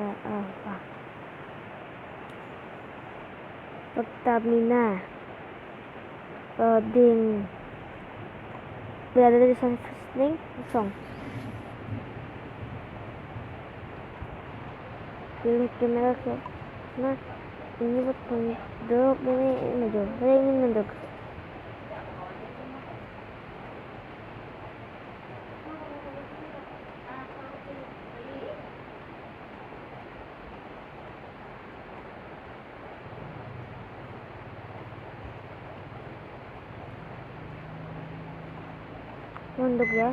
apa? Pertamina loading berada di setting kosong. Pilih kamera ke nah ini buat mendok, ini mendok, saya ingin mendok. Mendok ya.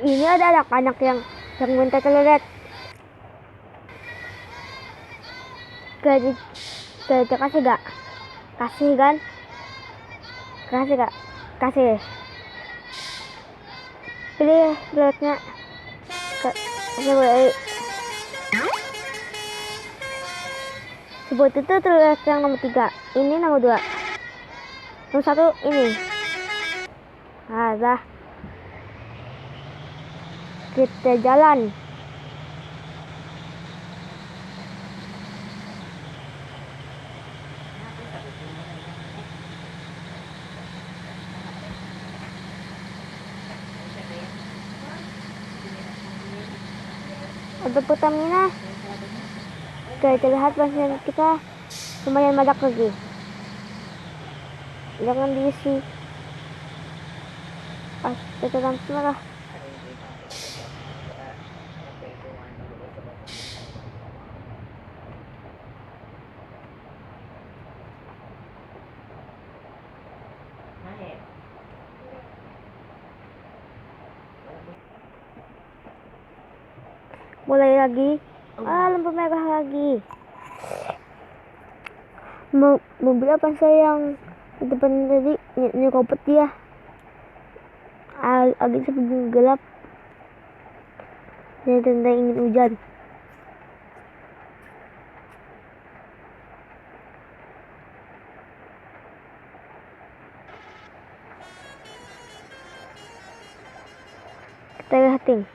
Ini ada anak-anak yang minta toilet. Kasih gak? Kasih kan? Kasih gak? Kasih. Pilih toiletnya. Sebut itu toilet yang nomor 3. Ini nomor 2. Nomor 1 ini. Dah. Kita jalan. Ada Pertamina. Kita lihat bensin kita lumayan banyak lagi. Jangan diisi. Kita lampu merah. Mulai lagi. Lampu merah lagi. Mobil apa saya yang di depan tadi nyerobot dia. Agak sebelum gelap. Dia tanda ingin hujan. Kita lihatin.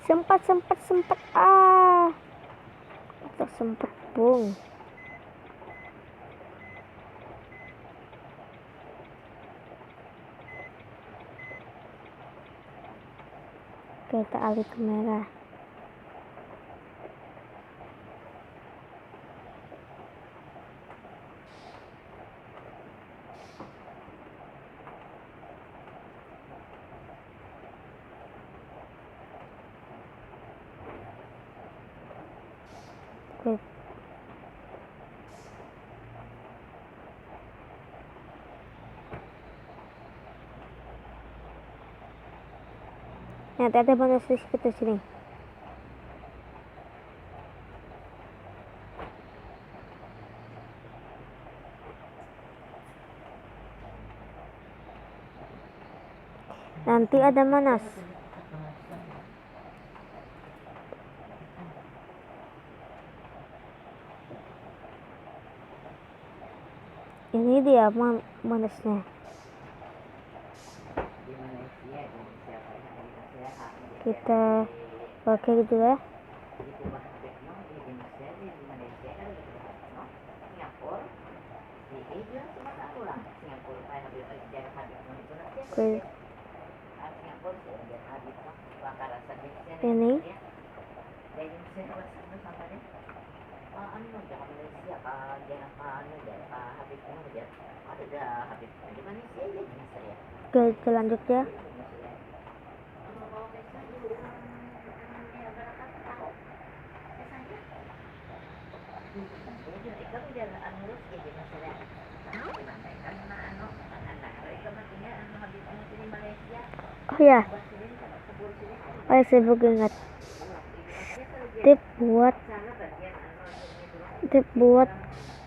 Sempat tersempet bung. Kita alih ke merah. Nanti ada bonus di situ sini. Nanti ada manas. Ini dia manasnya. Kita pakai gitu ya. Oke. Ini ke selanjutnya oh ya, saya baru ingat tip buat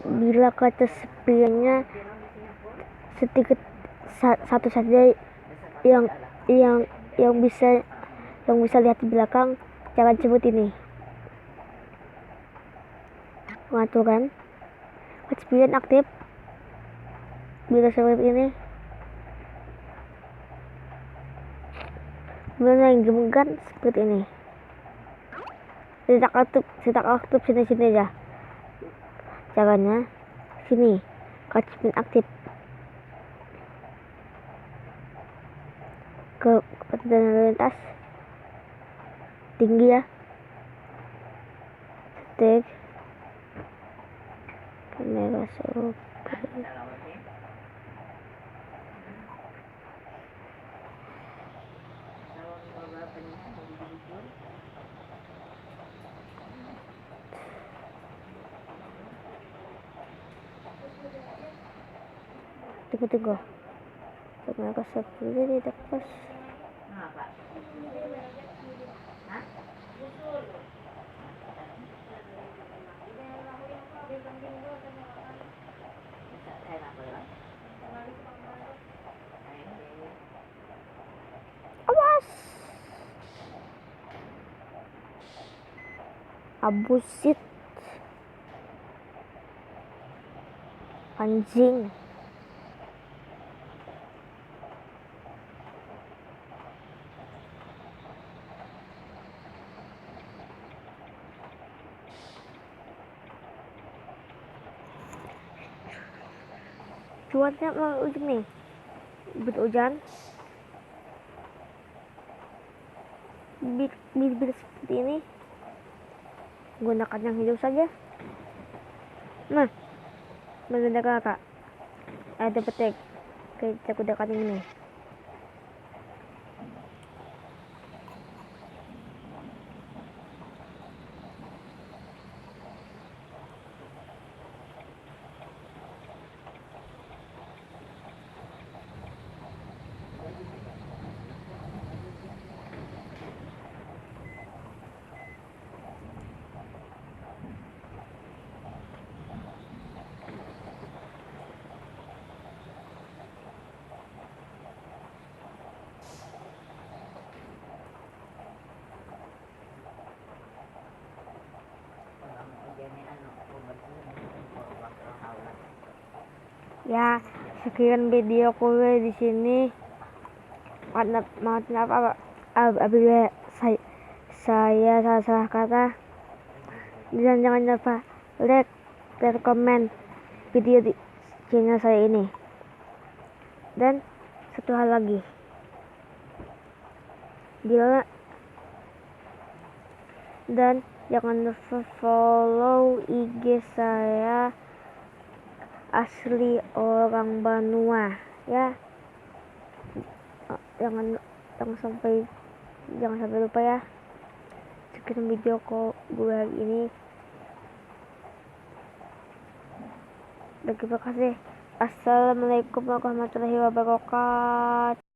bila kaca spionnya sedikit satu saja yang bisa lihat di belakang, jangan sebut ini. Pengaturan kaca spion aktif bila seperti ini. Bila yang gemegan seperti ini. Tidak aktif sini aja. Caranya sini kaca spion aktif. Ke kecepatan lintas tinggi ya, stick kamera tunggu kamera seperti tidak pas. Awas, abusit, anjing. Cuaca mau hujan nih, hujan. Bibir seperti ini, gunakan yang hijau saja. Nah, menggunakan kakak ada petek, kita gunakan ini. Ya, sekian video gue di sini. Maaf apabila saya salah kata. Dan jangan lupa like dan komen video di channel saya ini. Dan satu hal lagi, dan jangan lupa follow IG saya asli orang Banua ya. Jangan sampai lupa ya. Sekian video gue hari ini. Terima kasih. Assalamualaikum warahmatullahi wabarakatuh.